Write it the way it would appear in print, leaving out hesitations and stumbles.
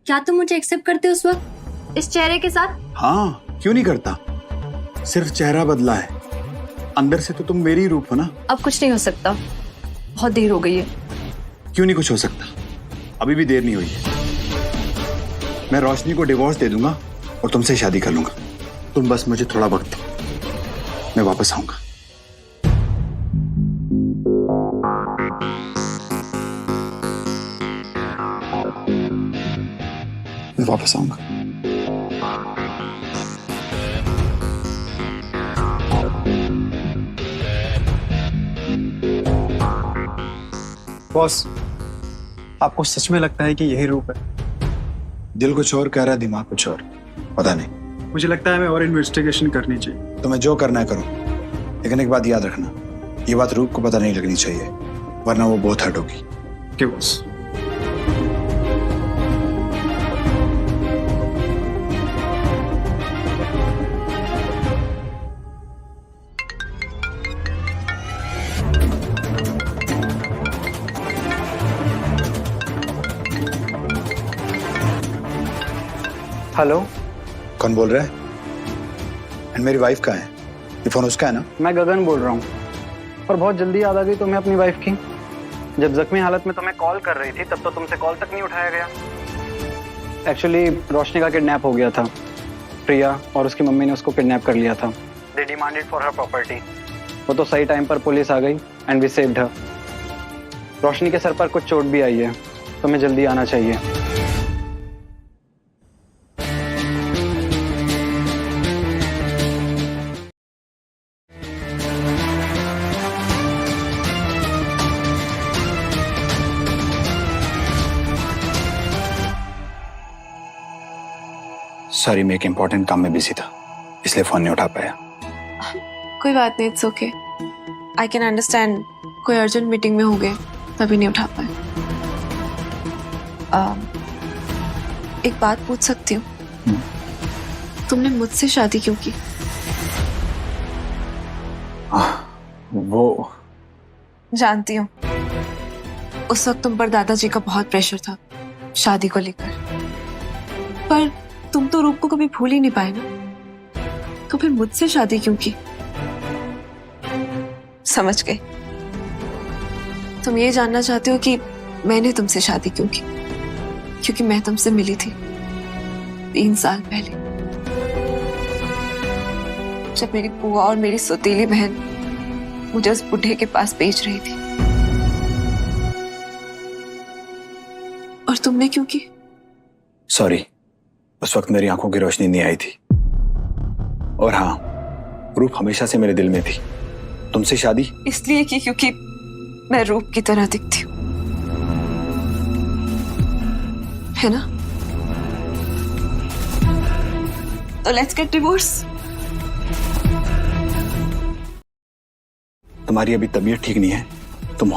क्या तुम मुझे एक्सेप्ट करते उस वक्त इस चेहरे के साथ? हाँ, क्यों नहीं करता? सिर्फ चेहरा बदला है, अंदर से तो तुम मेरी ही रूप हो ना। अब कुछ नहीं हो सकता, बहुत देर हो गई है। क्यों नहीं कुछ हो सकता? अभी भी देर नहीं हुई है। मैं रोशनी को डिवोर्स दे दूंगा और तुमसे शादी कर लूंगा। तुम बस मुझे थोड़ा वक्त दो, मैं वापस आऊंगा। मैं वापस आऊंगा। बॉस, आपको सच में लगता है कि यही रूप है? दिल कुछ और कह रहा है, दिमाग कुछ और, पता नहीं। मुझे लगता है हमें और इन्वेस्टिगेशन करनी चाहिए। तुम्हें जो करना है करो, लेकिन एक बात याद रखना, ये बात रूप को पता नहीं लगनी चाहिए, वरना वो बहुत हर्ट होगी। क्यों बॉस? हेलो, कौन बोल रहा है? एंड मेरी वाइफ कहाँ है? ये फोन उसका है ना? मैं गगन बोल रहा हूँ। और बहुत जल्दी याद आ गई तुम्हें अपनी वाइफ की। जब जख्मी हालत में तुम्हें कॉल कर रही थी तब तो तुमसे कॉल तक नहीं उठाया गया। एक्चुअली रोशनी का किडनैप हो गया था। प्रिया और उसकी मम्मी ने उसको किडनैप कर लिया था। They demanded for her property. वो तो सही टाइम पर पुलिस आ गई एंड वी सेव्ड हर। रोशनी के सर पर कुछ चोट भी आई है, तुम्हें जल्दी आना चाहिए। सॉरी, मैं एक इम्पोर्टेंट काम में बिजी था, इसलिए फोन नहीं उठा पाया। कोई बात नहीं, it's okay. I can understand, कोई अर्जेंट मीटिंग में हो गए तभी नहीं उठा पाए। एक बात पूछ सकती हूँ? तुमने मुझसे शादी क्यों की? वो जानती हूँ, उस वक्त तुम पर दादाजी का बहुत प्रेशर था शादी को लेकर, पर तुम तो रूप को कभी भूल ही नहीं पाए ना, तो फिर मुझसे शादी क्यों की? समझ गई, तुम ये जानना चाहते हो कि मैंने तुमसे शादी क्यों की? क्योंकि मैं तुमसे मिली थी 3 साल पहले, जब मेरी बुआ और मेरी सौतेली बहन मुझे उस बुढ़े के पास भेज रही थी। और तुमने क्यों की? सॉरी, उस वक्त मेरी आंखों की रोशनी नहीं आई थी। और हाँ, रूप हमेशा से मेरे दिल में थी। तुमसे शादी इसलिए की क्योंकि मैं रूप की तरह दिखती हूँ, है ना? तो लेट्स गेट डिवोर्स। तुम्हारी अभी तबीयत ठीक नहीं है, तुम